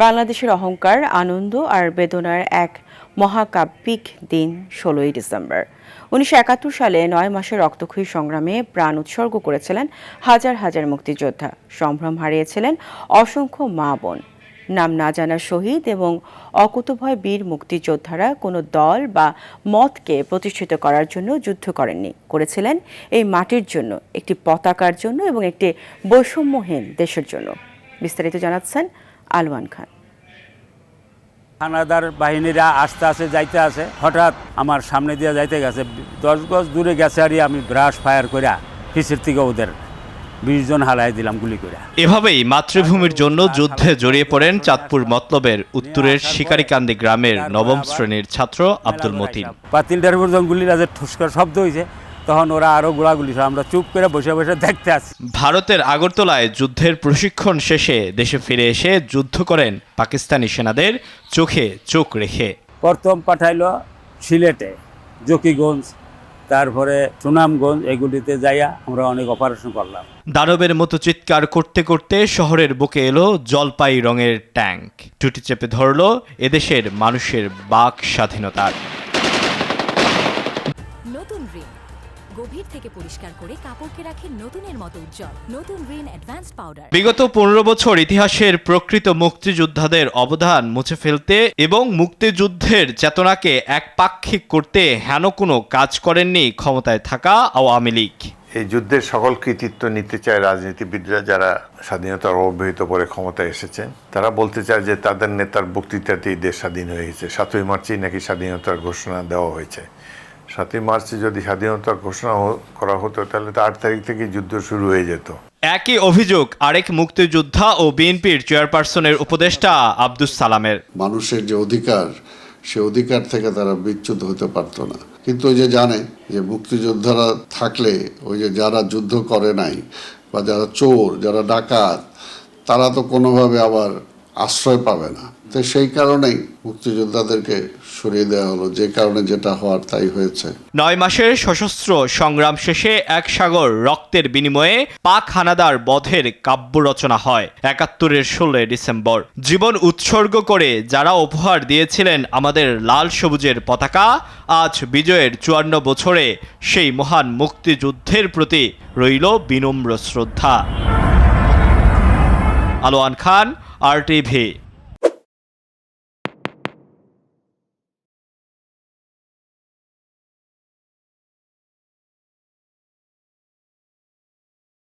বাংলাদেশের অহংকার, আনন্দ আর বেদনার এক মহাকাব্যিক দিন ১৬ই ডিসেম্বর। ১৯৭১ সালে ৯ মাসের রক্তক্ষয়ী সংগ্রামে প্রাণ উৎসর্গ করেছিলেন হাজার হাজার মুক্তিযোদ্ধা। সম্ভ্রম হারিয়েছিলেন অসংখ্য মা বোন। নাম না জানা শহীদ এবং অকুতোভয় বীর মুক্তিযোদ্ধারা কোনো দল বা মতকে প্রতিষ্ঠিত করার জন্য যুদ্ধ করেননি, করেছিলেন এই মাটির জন্য, একটি পতাকার জন্য এবং একটি বৈষম্যহীন দেশের জন্য। বিস্তারিত জানাচ্ছেন আলওয়ান খান। হানাদার বাহিনীরা আসতে আসে যাইতে আছে, হঠাৎ আমার সামনে দিয়ে যাইতে গেছে, 10 গজ দূরে গেছে আর আমি ব্রাশ ফায়ার করে পিছের থেকে ওদের 20 জন হালাই দিলাম গুলি করে। এভাবেই মাতৃভূমির জন্য যুদ্ধে জড়িয়ে পড়েন চাঁদপুর মতলবের উত্তরের শিকারিকান্দি গ্রামের ৯ম শ্রেণীর ছাত্র আব্দুল মতিন। পাতিলটার উপর যখন গুলির আছে ঠুসকার শব্দ হয়েছে, তখন ওরা আরো গোলাগুলি, আমরা চুপ করে বসে বসে দেখতে আছি। ভারতের আগরতলায় যুদ্ধের প্রশিক্ষণ শেষে দেশে ফিরে এসে যুদ্ধ করেন পাকিস্তানি সেনাদের চোখে চোখ রেখে। প্রথম পাঠাইলো সিলেটে, জকিগঞ্জ, তারপরে সুনামগঞ্জ, এগুলিতে যাইয়া আমরা অনেক অপারেশন করলাম। দানবের মতো চিৎকার করতে করতে শহরের বুকে এলো জলপাই রঙের ট্যাঙ্ক। টুটি চেপে ধরল এদেশের মানুষের বাক স্বাধীনতার। নতুন রিন গভীর থেকে পরিষ্কার করে কাপড়কে রাখে নতুনের মতো উজ্জ্বল। নতুন রিন অ্যাডভান্সড পাউডার। বিগত 15 বছর ইতিহাসের প্রকৃত মুক্তিযোদ্ধাদের অবদান মুছে ফেলতে এবং মুক্তিযুদ্ধের চেতনাকে একপাক্ষিক করতে হেন কোনো কাজ করেননি ক্ষমতায় থাকা আওয়ামী লীগ। এই যুদ্ধের সকল কৃতিত্ব নিতে চায় রাজনীতিবিদরা, যারা স্বাধীনতার অব্যাহত পরে ক্ষমতায় এসেছেন। তারা বলতে চায় যে তাদের নেতার বক্তৃতাতেই দেশ স্বাধীন হয়ে গেছে। 7ই মার্চেই নাকি স্বাধীনতার ঘোষণা দেওয়া হয়েছে। 7ই মার্চে যদি স্বাধীনতার ঘোষণা করা হতো তাহলে তো 8 তারিখ থেকে যুদ্ধ শুরু হয়ে যেত। একই অভিযোগ আরেক মুক্তিযোদ্ধা ও বিএনপির চেয়ারপারসনের উপদেষ্টা আব্দুস সালামের। মানুষের যে অধিকার, সে অধিকার থেকে তারা বিচ্যুত হতে পারতো না। কিন্তু ওই যে জানে যে মুক্তিযোদ্ধারা থাকলে ওই যে যারা যুদ্ধ করে নাই বা যারা চোর, যারা ডাকাত, তারা তো কোনোভাবে আবার আশ্রয় পাবে না। তো সেই কারণেই মুক্তিযোদ্ধাদেরকে সরিয়ে দেওয়া হলো, যে কারণে যেটা হওয়ার তাই হয়েছে। 9 মাসের সশস্ত্র সংগ্রাম শেষে এক সাগর রক্তের বিনিময়ে পাক হানাদার বধের কাব্য রচনা হয় 71-এর 16 ডিসেম্বর। জীবন উৎসর্গ করে যারা উপহার দিয়েছিলেন আমাদের লাল সবুজের পতাকা, আজ বিজয়ের 54 বছরে সেই মহান মুক্তিযুদ্ধের প্রতি রইল বিনম্র শ্রদ্ধা। আলওয়ান খান, RTV।